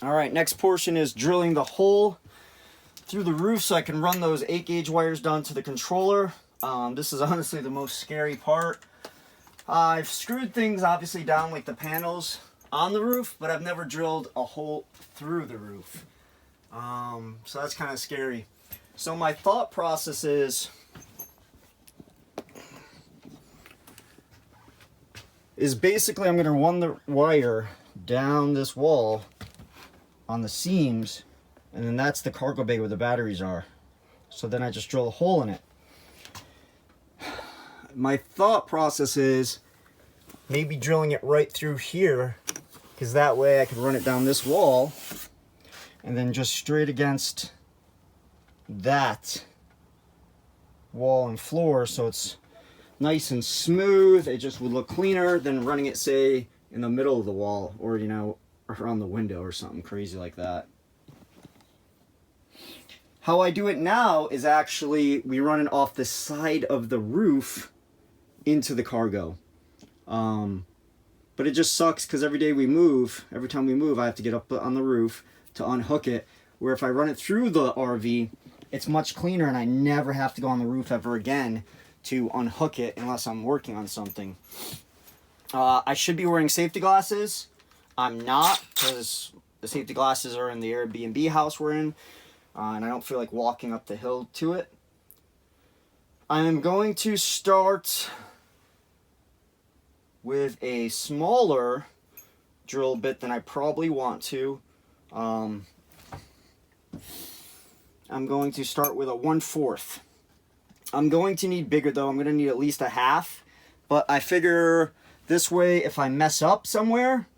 All right, next portion is drilling the hole through the roof so I can run those 8-gauge wires down to the controller. This is honestly the most scary part. I've screwed things obviously down like the panels on the roof, but I've never drilled a hole through the roof. So that's kind of scary. So my thought process is basically I'm going to run the wire down this wall on the seams, and then that's the cargo bay where the batteries are. So then I just drill a hole in it. My thought process is maybe drilling it right through here, because that way I can run it down this wall and then just straight against that wall and floor, so it's nice and smooth. It just would look cleaner than running it, say, in the middle of the wall, or you know, around the window or something crazy like that. How I do it now is actually we run it off the side of the roof into the cargo. But it just sucks because every time we move, I have to get up on the roof to unhook it. Where if I run it through the RV, it's much cleaner and I never have to go on the roof ever again to unhook it unless I'm working on something. I should be wearing safety glasses. I'm not, because the safety glasses are in the Airbnb house we're in, and I don't feel like walking up the hill to it. I'm going to start with a smaller drill bit than I probably want to. I'm going to start with a 1/4. I'm going to need bigger though. I'm going to need at least a half, but I figure this way if I mess up somewhere,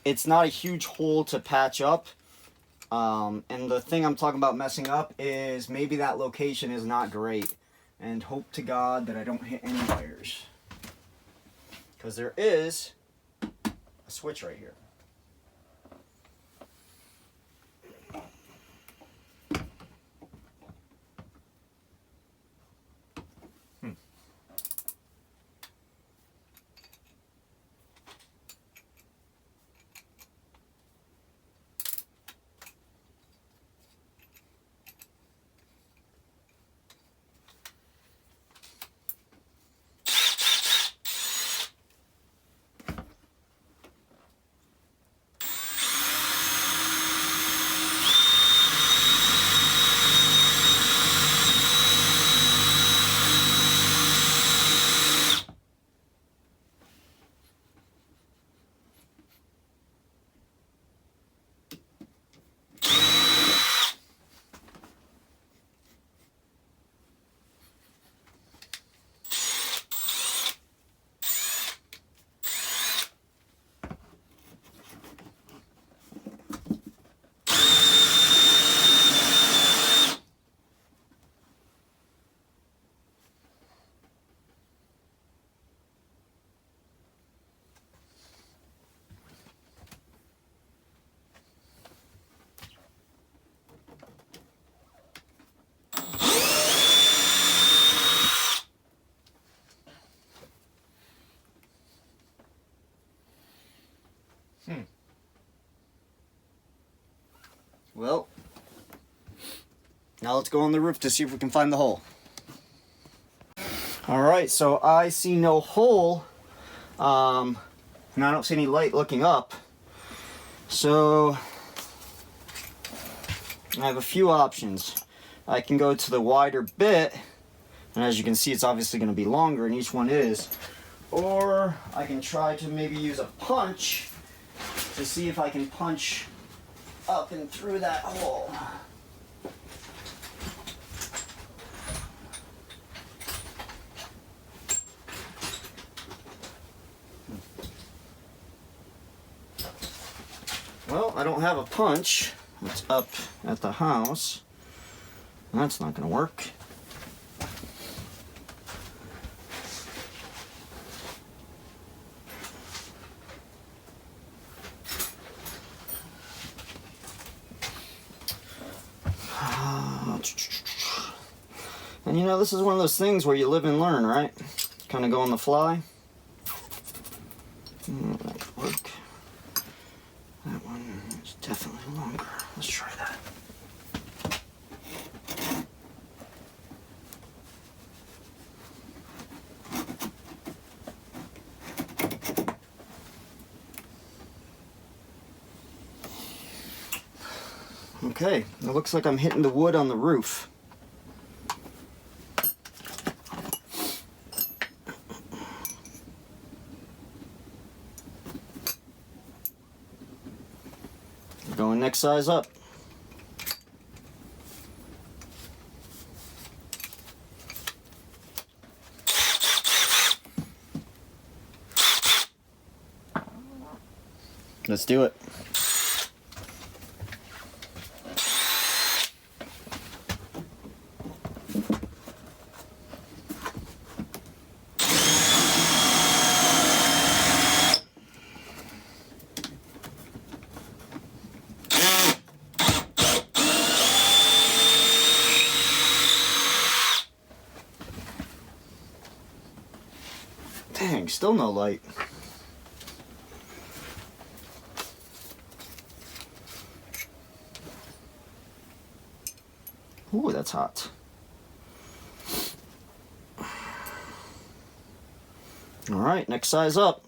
it's not a huge hole to patch up. And the thing I'm talking about messing up is maybe that location is not great, and hope to God that I don't hit any wires. Because there is a switch right here. Well, now let's go on the roof to see if we can find the hole. Alright, so I see no hole, and I don't see any light looking up. So, I have a few options. I can go to the wider bit, and as you can see it's obviously going to be longer, and each one is. Or I can try to maybe use a punch to see if I can punch up and through that hole. Well, I don't have a punch. It's up at the house. That's not going to work. And you know, this is one of those things where you live and learn, right? Kind of go on the fly. That could work. That one is definitely longer. Let's try that. Okay, it looks like I'm hitting the wood on the roof. Going next size up. Let's do it. Dang, still no light. Ooh, that's hot. All right, next size up.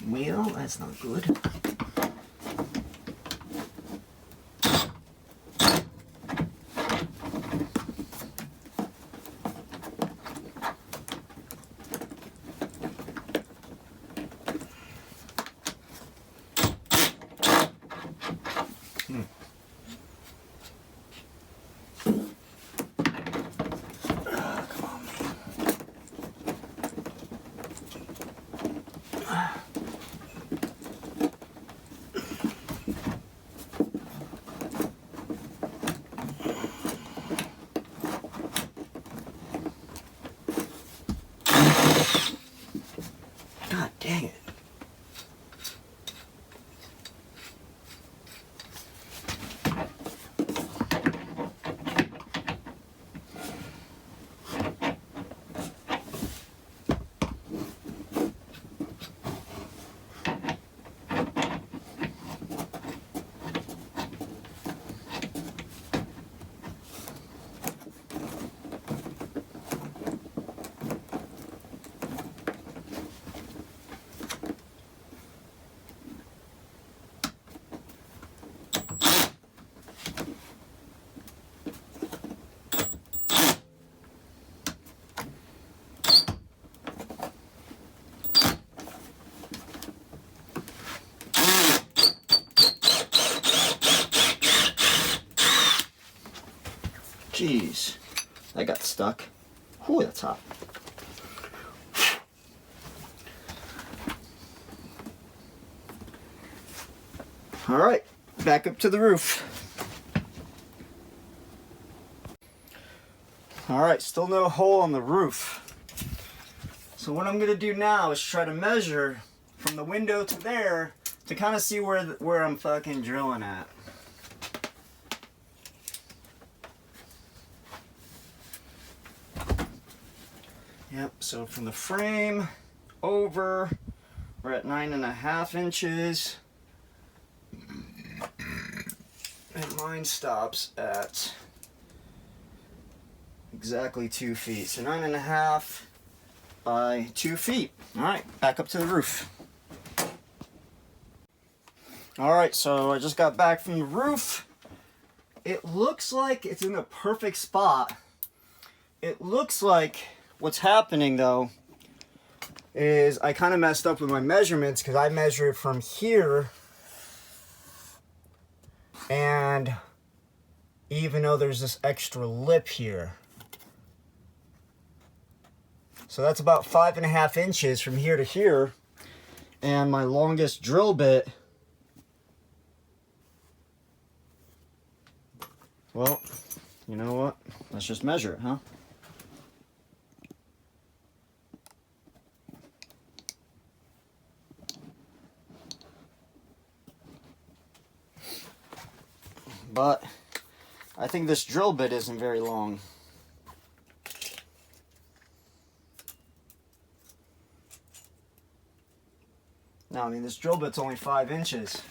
Well, that's not good. God dang it. Jeez, that got stuck. Whew, that's hot. All right, back up to the roof. All right, still no hole on the roof. So what I'm gonna do now is try to measure from the window to there to kind of see where I'm fucking drilling at. Yep, so from the frame over, we're at 9.5 inches. And mine stops at exactly 2 feet. So 9.5 by 2 feet. All right, back up to the roof. All right, so I just got back from the roof. It looks like it's in a perfect spot. It looks like what's happening though is I kind of messed up with my measurements because I measured from here And even though there's this extra lip here, so that's about 5.5 inches from here to here. And my longest drill bit, well, you know what? Let's just measure it, huh? But I think this drill bit isn't very long. No, I mean, this drill bit's only 5 inches.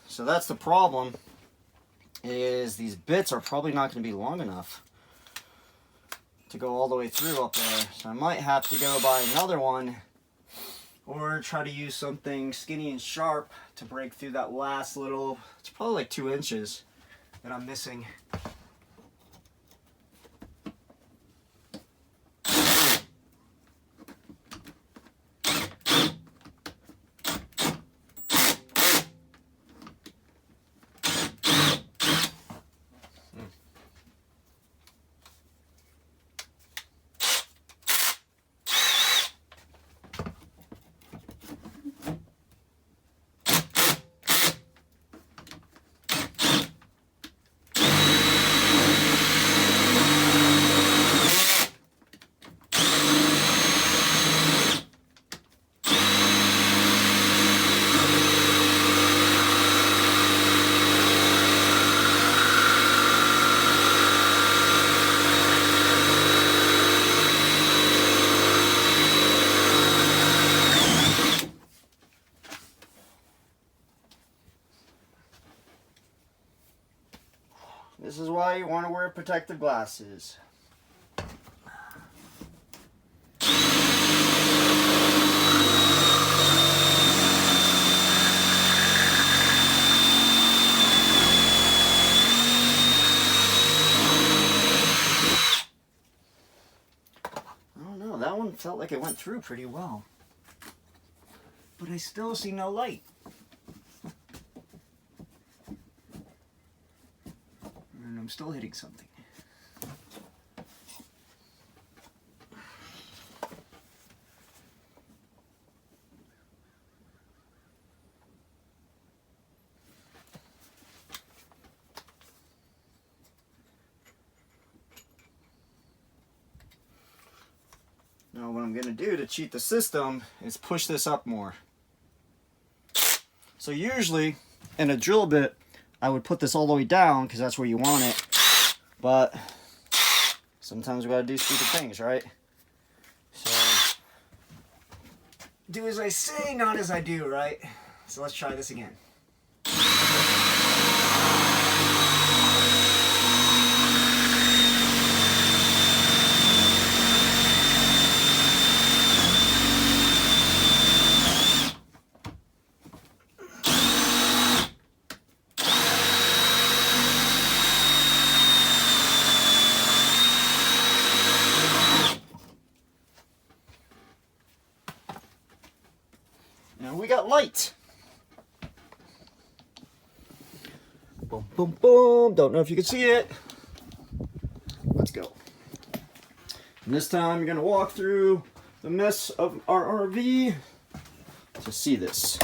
So that's the problem, is these bits are probably not going to be long enough to go all the way through up there. So I might have to go buy another one, or try to use something skinny and sharp to break through that last little, it's probably like 2 inches that I'm missing. This is why you want to wear protective glasses. I don't know, that one felt like it went through pretty well. But I still see no light. And I'm still hitting something. Now what I'm going to do to cheat the system is push this up more. So usually in a drill bit I would put this all the way down because that's where you want it, but sometimes we gotta do stupid things, right? So do as I say, not as I do, right? So let's try this again. Now we got light. Boom, boom, boom. Don't know if you can see it. Let's go. And this time you're gonna walk through the mess of our RV to see this.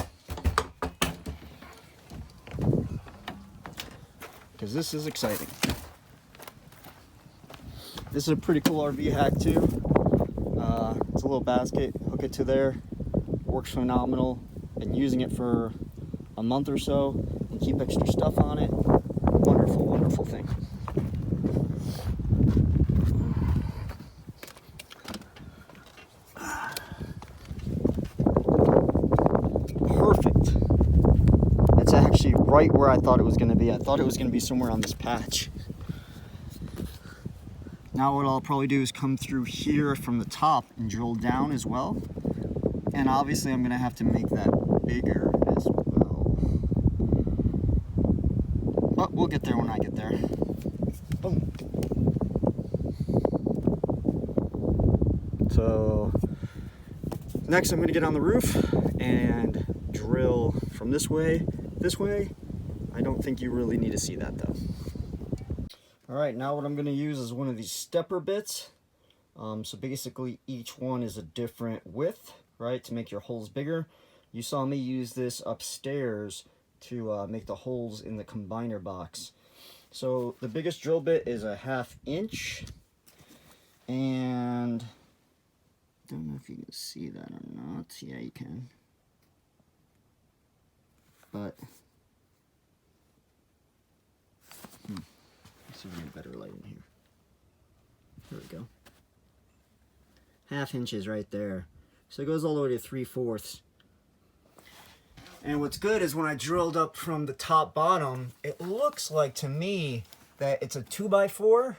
Because this is exciting. This is a pretty cool RV hack too. It's a little basket, hook it to there. Works phenomenal. Been using it for a month or so and keep extra stuff on it. Wonderful, wonderful thing. Perfect. It's actually right where I thought it was going to be. I thought it was going to be somewhere on this patch. Now what I'll probably do is come through here from the top and drill down as well. And obviously I'm going to have to make that bigger as well. But we'll get there when I get there. Boom. So Next, I'm going to get on the roof and drill from this way. I don't think you really need to see that though. All right, now what I'm going to use is one of these stepper bits. So basically each one is a different width, right, to make your holes bigger. You saw me use this upstairs to make the holes in the combiner box. So the biggest drill bit is a 1/2 inch, and I don't know if you can see that or not. Yeah, you can. But let's see if we get better light in here. There we go. 1/2 inches right there. So it goes all the way to 3/4. And what's good is when I drilled up from the top bottom, it looks like to me that it's a 2x4,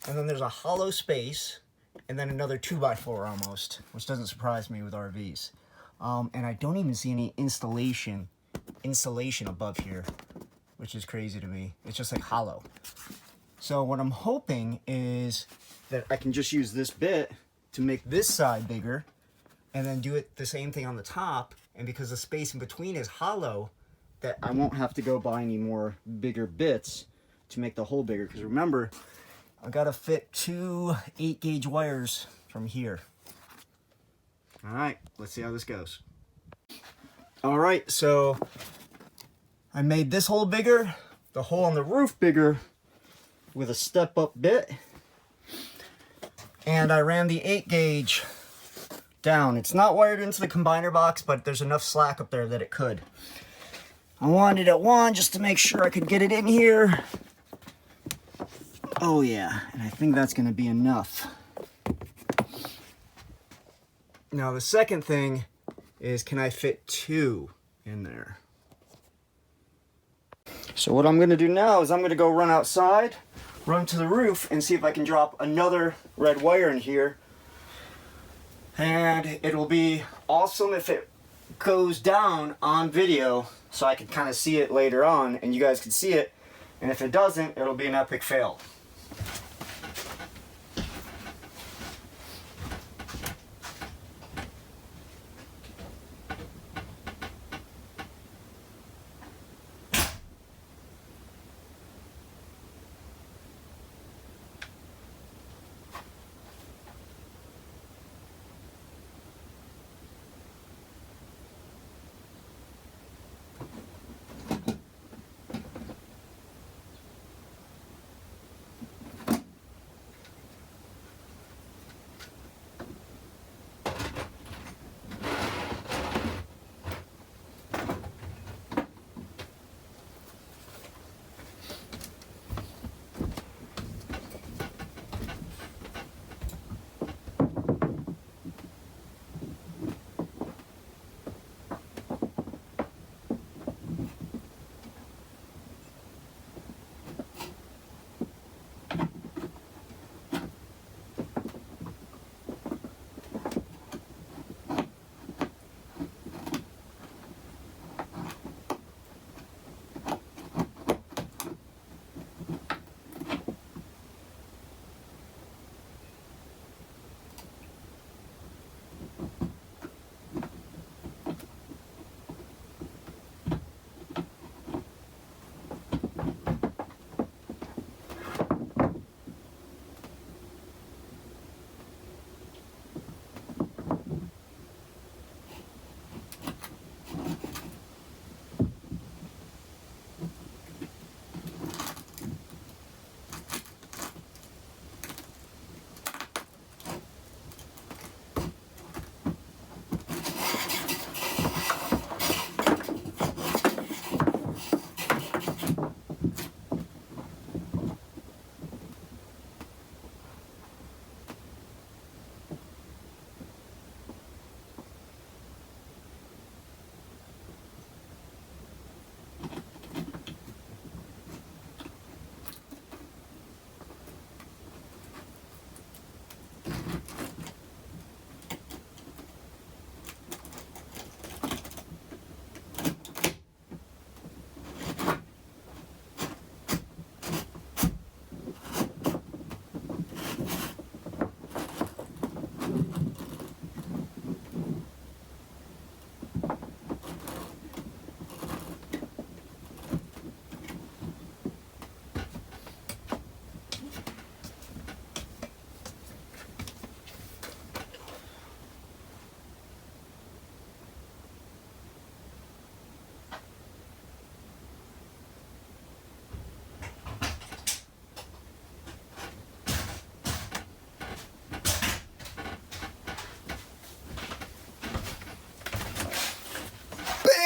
and then there's a hollow space, and then another 2x4 almost, which doesn't surprise me with RVs. And I don't even see any insulation above here, which is crazy to me. It's just like hollow. So what I'm hoping is that I can just use this bit to make this side bigger, and then do it the same thing on the top. And because the space in between is hollow, that I won't have to go buy any more bigger bits to make the hole bigger. Because remember, I've got to fit 2 8-gauge wires from here. All right, let's see how this goes. All right, so I made this hole bigger, the hole on the roof bigger with a step-up bit. And I ran the 8-gauge down. It's not wired into the combiner box, but there's enough slack up there that it could. I wanted it at 1 just to make sure I could get it in here. Oh yeah, and I think that's going to be enough. Now the second thing is, can I fit 2 in there? So what I'm going to do now is I'm going to go run outside, run to the roof, and see if I can drop another red wire in here. And it'll be awesome if it goes down on video, so I can kind of see it later on and you guys can see it. And if it doesn't, it'll be an epic fail.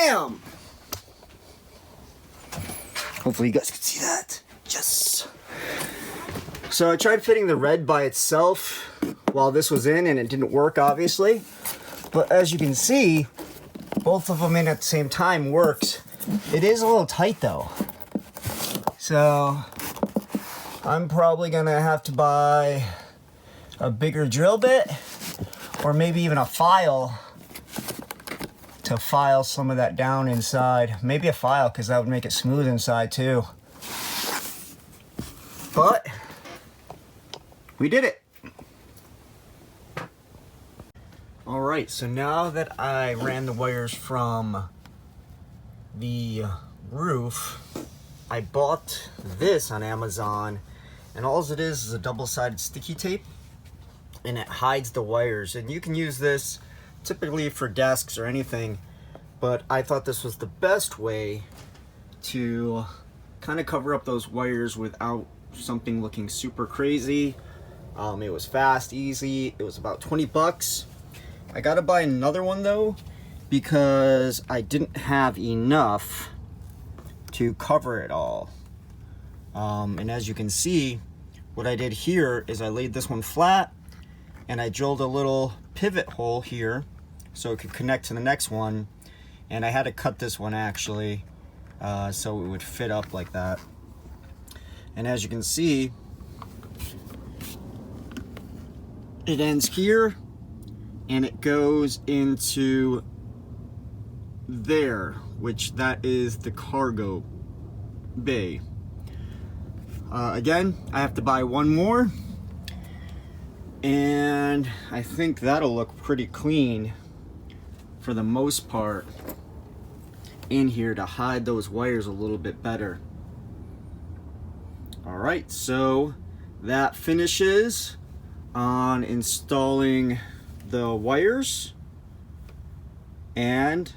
Bam! Hopefully you guys can see that. Yes. So I tried fitting the red by itself while this was in, and it didn't work, obviously. But as you can see, both of them in at the same time works. It is a little tight though. So I'm probably gonna have to buy a bigger drill bit, or maybe even a file to file some of that down inside. Maybe a file, because that would make it smooth inside too. But we did it. All right, so now that I ran the wires from the roof, I bought this on Amazon, and all it is a double-sided sticky tape, and it hides the wires. And you can use this typically for desks or anything, but I thought this was the best way to kind of cover up those wires without something looking super crazy. It was fast, easy. It was about 20 bucks. I gotta buy another one though, because I didn't have enough to cover it all. And as you can see, what I did here is I laid this one flat, and I drilled a little pivot hole here so it could connect to the next one. And I had to cut this one actually, so it would fit up like that. And as you can see, it ends here and it goes into there, which that is the cargo bay. Again, I have to buy one more, and I think that'll look pretty clean for the most part in here to hide those wires a little bit better. All right, so that finishes on installing the wires, and